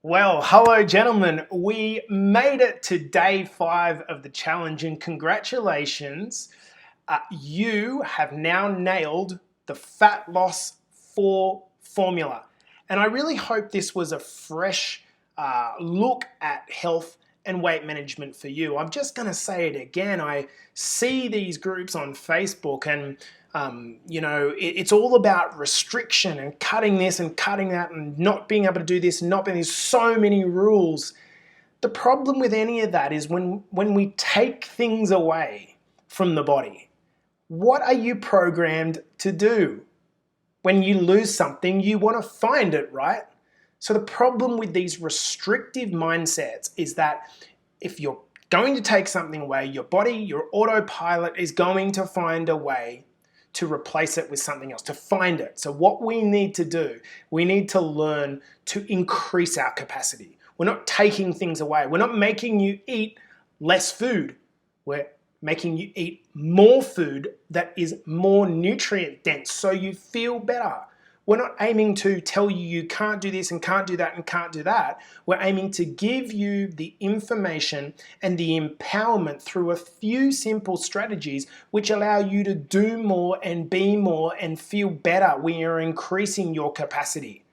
Well, hello gentlemen, we made it to day 5 of the challenge and congratulations, you have now nailed the fat loss 4 formula. And I really hope this was a fresh look at health and weight management for you. I'm just going to say it again. I see these groups on Facebook and it's all about restriction and cutting this and cutting that and not being able to do this and not being, there's so many rules. The problem with any of that is when we take things away from the body, what are you programmed to do? When you lose something, you want to find it, right? So the problem with these restrictive mindsets is that if you're going to take something away, your body, your autopilot is going to find a way to replace it with something else, to find it. So what we need to do, we need to learn to increase our capacity. We're not taking things away. We're not making you eat less food. We're making you eat more food that is more nutrient dense so you feel better. We're not aiming to tell you can't do this and can't do that and can't do that. We're aiming to give you the information and the empowerment through a few simple strategies which allow you to do more and be more and feel better when you're increasing your capacity.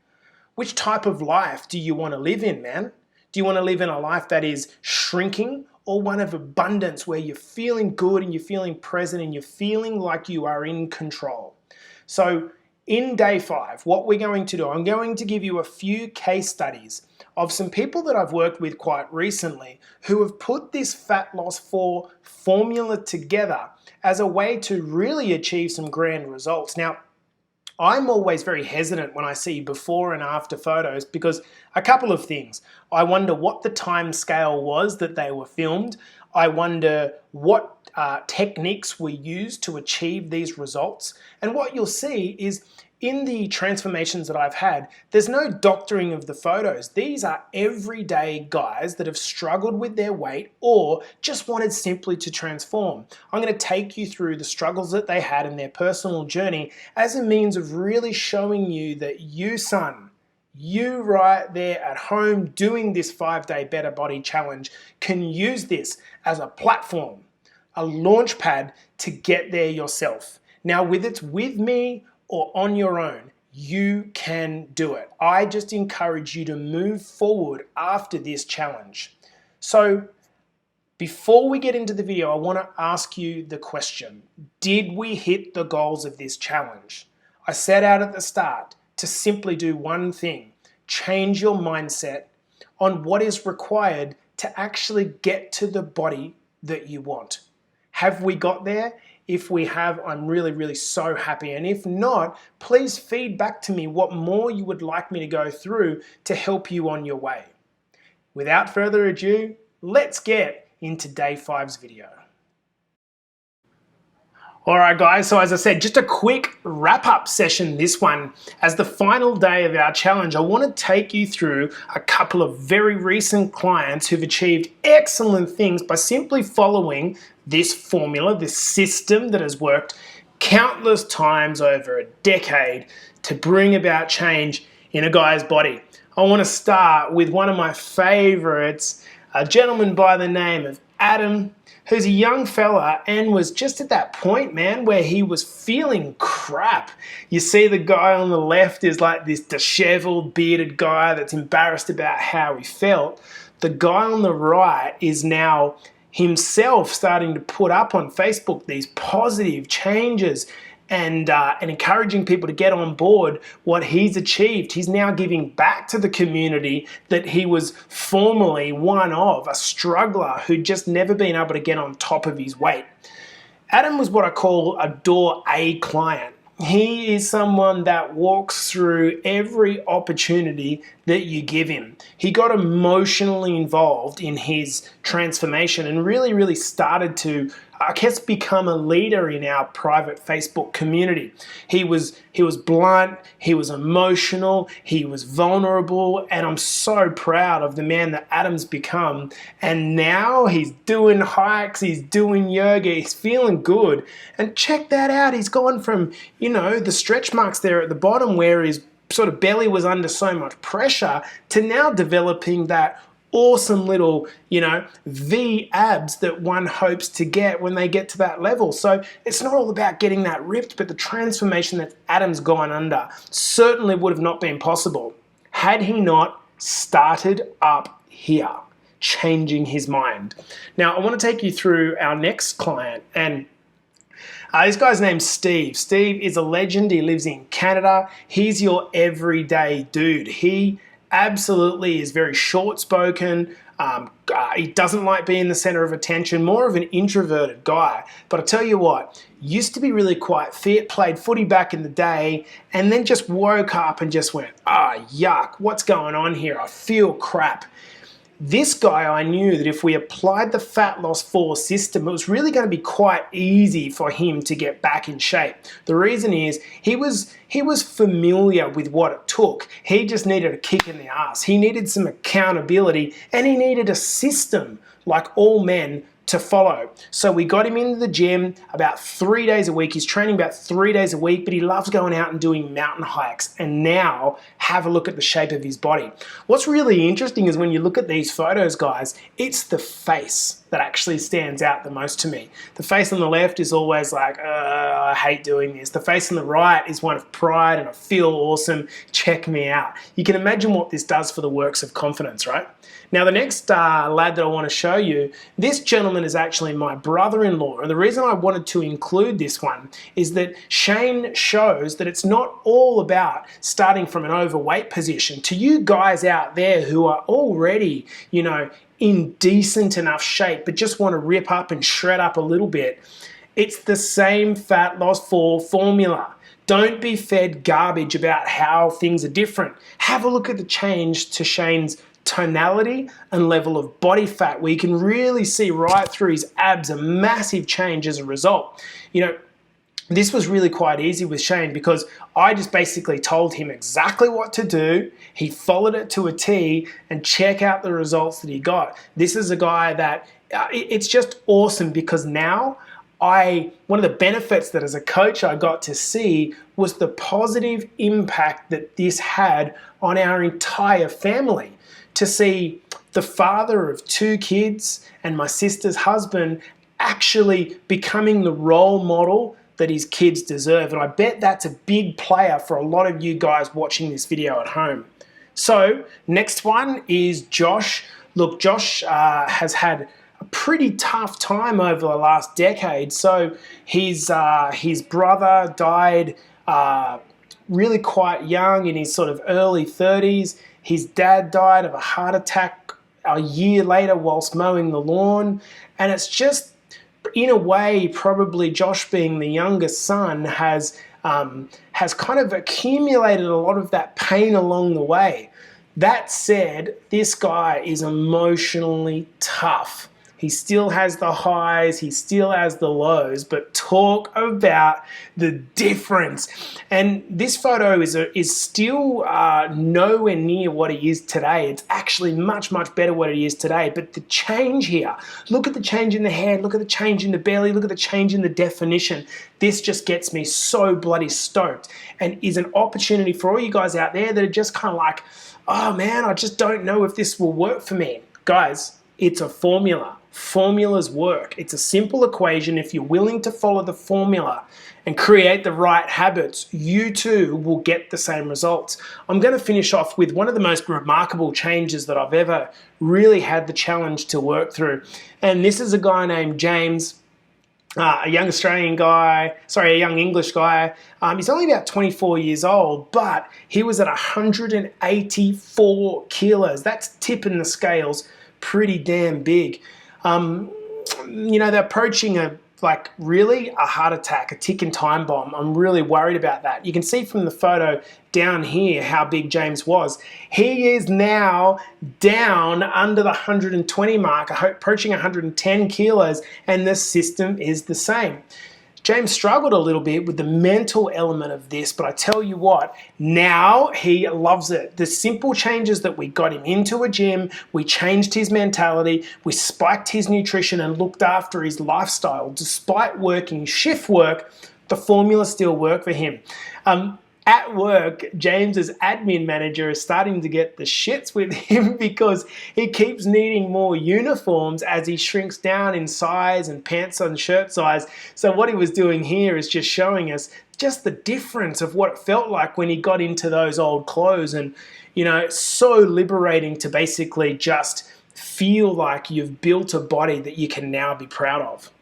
Which type of life do you want to live in, man? Do you want to live in a life that is shrinking or one of abundance where you're feeling good and you're feeling present and you're feeling like you are in control? So in day 5, what we're going to do, I'm going to give you a few case studies of some people that I've worked with quite recently who have put this fat loss 4 formula together as a way to really achieve some grand results. Now, I'm always very hesitant when I see before and after photos because a couple of things. I wonder what the time scale was that they were filmed. I wonder what techniques were used to achieve these results. And what you'll see is in the transformations that I've had, there's no doctoring of the photos. These are everyday guys that have struggled with their weight or just wanted simply to transform. I'm going to take you through the struggles that they had in their personal journey as a means of really showing you that you, son, you right there at home doing this 5-day Better Body Challenge can use this as a platform, a launch pad to get there yourself. Now, whether it's with me or on your own, you can do it. I just encourage you to move forward after this challenge. So before we get into the video, I want to ask you the question, did we hit the goals of this challenge? I set out at the start to simply do one thing, change your mindset on what is required to actually get to the body that you want. Have we got there? If we have, I'm really, really so happy. And if not, please feed back to me what more you would like me to go through to help you on your way. Without further ado, let's get into day 5's video. All right, guys, so as I said, just a quick wrap-up session, this one. As the final day of our challenge, I want to take you through a couple of very recent clients who've achieved excellent things by simply following this formula, this system that has worked countless times over a decade to bring about change in a guy's body. I want to start with one of my favorites, a gentleman by the name of Adam, who's a young fella and was just at that point, man, where he was feeling crap. You see the guy on the left is like this disheveled, bearded guy that's embarrassed about how he felt. The guy on the right is now himself starting to put up on Facebook these positive changes and encouraging people to get on board what he's achieved. He's now giving back to the community that he was formerly one of, a struggler who'd just never been able to get on top of his weight. Adam was what I call a door A client. He is someone that walks through every opportunity that you give him. He got emotionally involved in his transformation and really started to, I guess, become a leader in our private Facebook community. He was blunt, he was emotional, he was vulnerable, and I'm so proud of the man that Adam's become. And now he's doing hikes, he's doing yoga, he's feeling good. And check that out, he's gone from, the stretch marks there at the bottom where his sort of belly was under so much pressure to now developing that awesome little, V abs that one hopes to get when they get to that level. So it's not all about getting that ripped, but the transformation that Adam's gone under certainly would have not been possible had he not started up here, changing his mind. Now, I want to take you through our next client, and this guy's name's Steve. Steve is a legend. He lives in Canada. He's your everyday dude. He absolutely is very short-spoken. He doesn't like being the center of attention, more of an introverted guy. But I tell you what, used to be really quite fit, played footy back in the day, and then just woke up and just went, yuck, what's going on here? I feel crap. This guy, I knew that if we applied the FL4 system, it was really going to be quite easy for him to get back in shape. The reason is he was familiar with what it took. He just needed a kick in the ass. He needed some accountability, and he needed a system like all men to follow. So we got him into the gym about 3 days a week. He's training about 3 days a week, but he loves going out and doing mountain hikes. And now have a look at the shape of his body. What's really interesting is when you look at these photos, guys, it's the face that actually stands out the most to me. The face on the left is always like, I hate doing this. The face on the right is one of pride and I feel awesome. Check me out. You can imagine what this does for the works of confidence, right? Now, the next lad that I want to show you, this gentleman is actually my brother-in-law. And the reason I wanted to include this one is that Shane shows that it's not all about starting from an overweight position. To you guys out there who are already, in decent enough shape, but just want to rip up and shred up a little bit, it's the same FL4 formula. Don't be fed garbage about how things are different. Have a look at the change to Shane's tonality and level of body fat, where you can really see right through his abs a massive change as a result. This was really quite easy with Shane because I just basically told him exactly what to do. He followed it to a T, and check out the results that he got. This is a guy that it's just awesome because now one of the benefits that as a coach I got to see was the positive impact that this had on our entire family. To see the father of 2 kids and my sister's husband actually becoming the role model that his kids deserve. And I bet that's a big player for a lot of you guys watching this video at home. So next one is Josh. Look, Josh has had a pretty tough time over the last decade. So his brother died really quite young, in his sort of early 30s. His dad died of a heart attack a year later whilst mowing the lawn. And it's just, in a way, probably Josh being the youngest son has kind of accumulated a lot of that pain along the way. That said, this guy is emotionally tough. He still has the highs, he still has the lows, but talk about the difference. And this photo is still nowhere near what he is today. It's actually much, much better what he is today. But the change here, look at the change in the head, look at the change in the belly, look at the change in the definition. This just gets me so bloody stoked, and is an opportunity for all you guys out there that are just kind of like, oh man, I just don't know if this will work for me. Guys, it's a formula. Formulas work. It's a simple equation. If you're willing to follow the formula and create the right habits, you too will get the same results. I'm going to finish off with one of the most remarkable changes that I've ever really had the challenge to work through. And this is a guy named James, a young a young English guy. He's only about 24 years old, but he was at 184 kilos. That's tipping the scales pretty damn big. They're approaching a heart attack, a ticking time bomb. I'm really worried about that. You can see from the photo down here how big James was. He is now down under the 120 mark, approaching 110 kilos, and the system is the same. James struggled a little bit with the mental element of this, but I tell you what, now he loves it. The simple changes that we got him into a gym, we changed his mentality, we spiked his nutrition and looked after his lifestyle. Despite working shift work, the formula still worked for him. At work, James's admin manager is starting to get the shits with him because he keeps needing more uniforms as he shrinks down in size and pants and shirt size. So what he was doing here is just showing us just the difference of what it felt like when he got into those old clothes. And, you know, it's so liberating to basically just feel like you've built a body that you can now be proud of.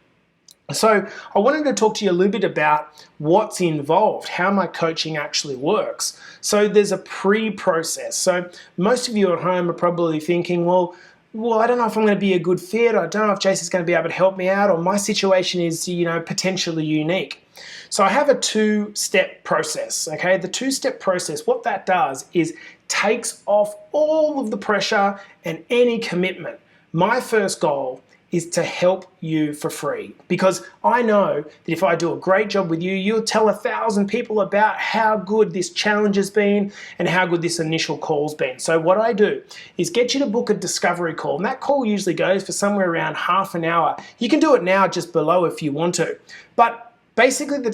So I wanted to talk to you a little bit about what's involved, how my coaching actually works. So there's a pre-process. So most of you at home are probably thinking, well, I don't know if I'm going to be a good fit. I don't know if Jason's going to be able to help me out, or my situation is, potentially unique. So I have a two-step process, okay? The two-step process, what that does is takes off all of the pressure and any commitment. My first goal is to help you for free, because I know that if I do a great job with you, you'll tell 1,000 people about how good this challenge has been and how good this initial call's been. So what I do is get you to book a discovery call, and that call usually goes for somewhere around half an hour. You can do it now just below if you want to, but basically the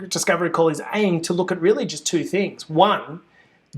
discovery call is aimed to look at really just two things. One,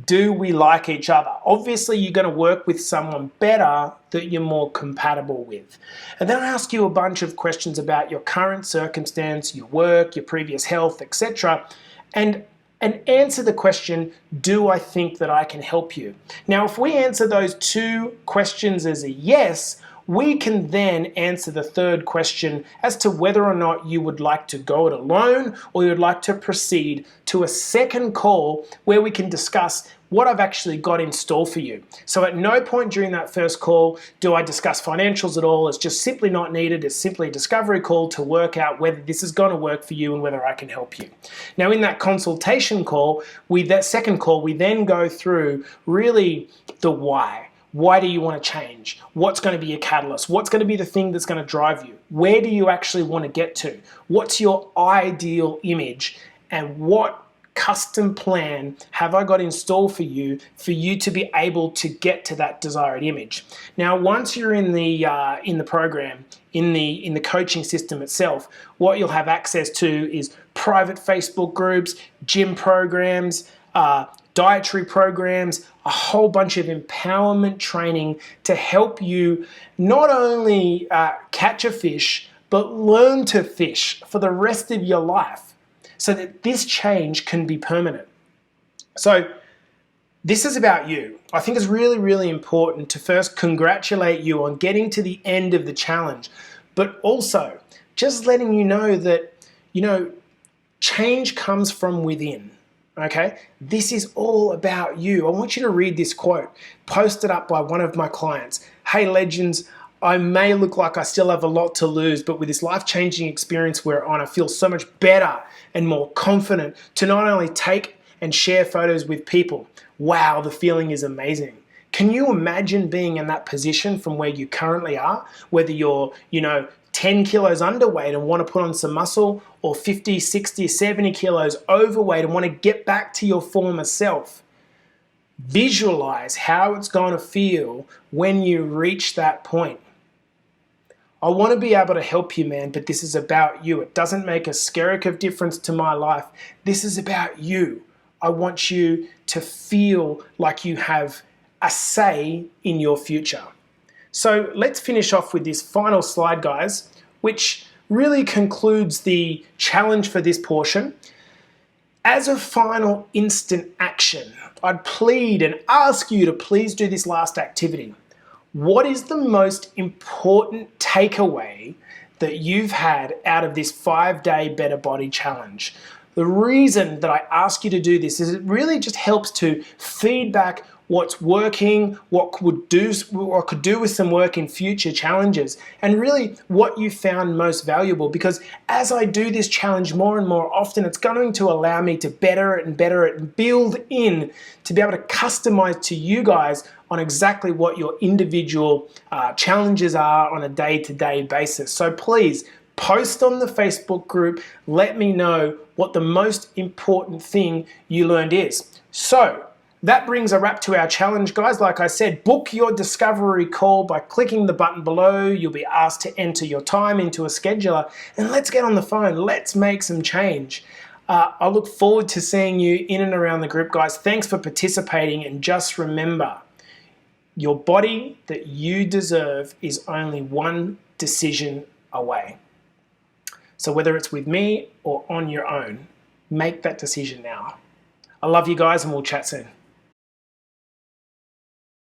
do we like each other? Obviously, you're going to work with someone better that you're more compatible with. And then I ask you a bunch of questions about your current circumstance, your work, your previous health, etc. And answer the question, do I think that I can help you? Now, if we answer those two questions as a yes, we can then answer the third question as to whether or not you would like to go it alone or you would like to proceed to a second call where we can discuss what I've actually got in store for you. So at no point during that first call do I discuss financials at all. It's just simply not needed. It's simply a discovery call to work out whether this is going to work for you and whether I can help you. Now in that consultation call, that second call, we then go through really the why. Why do you want to change? What's going to be your catalyst? What's going to be the thing that's going to drive you? Where do you actually want to get to? What's your ideal image? And what custom plan have I got in store for you to be able to get to that desired image? Now, once you're in the program, in the coaching system itself, what you'll have access to is private Facebook groups, gym programs, dietary programs, a whole bunch of empowerment training to help you not only catch a fish, but learn to fish for the rest of your life so that this change can be permanent. So this is about you. I think it's really, really important to first congratulate you on getting to the end of the challenge, but also just letting you know that, change comes from within. Okay, this is all about you. I want you to read this quote posted up by one of my clients. Hey legends, I may look like I still have a lot to lose, but with this life-changing experience we're on, I feel so much better and more confident to not only take and share photos with people. Wow, the feeling is amazing. Can you imagine being in that position from where you currently are? Whether you're, 10 kilos underweight and want to put on some muscle, or 50, 60, 70 kilos overweight and want to get back to your former self. Visualize how it's going to feel when you reach that point. I want to be able to help you, man, but this is about you. It doesn't make a skerrick of difference to my life. This is about you. I want you to feel like you have a say in your future. So let's finish off with this final slide, guys, which really concludes the challenge for this portion. As a final instant action, I'd plead and ask you to please do this last activity. What is the most important takeaway that you've had out of this 5-day Better Body Challenge? The reason that I ask you to do this is it really just helps to feedback what's working, what could do with some work in future challenges, and really what you found most valuable. Because as I do this challenge more and more often, it's going to allow me to better it and build in to be able to customize to you guys on exactly what your individual challenges are on a day-to-day basis. So please post on the Facebook group, let me know what the most important thing you learned is. So that brings a wrap to our challenge, guys. Like I said, book your discovery call by clicking the button below. You'll be asked to enter your time into a scheduler, and let's get on the phone. Let's make some change. I look forward to seeing you in and around the group, guys. Thanks for participating, and just remember, your body that you deserve is only one decision away. So whether it's with me or on your own, make that decision now. I love you guys, and we'll chat soon.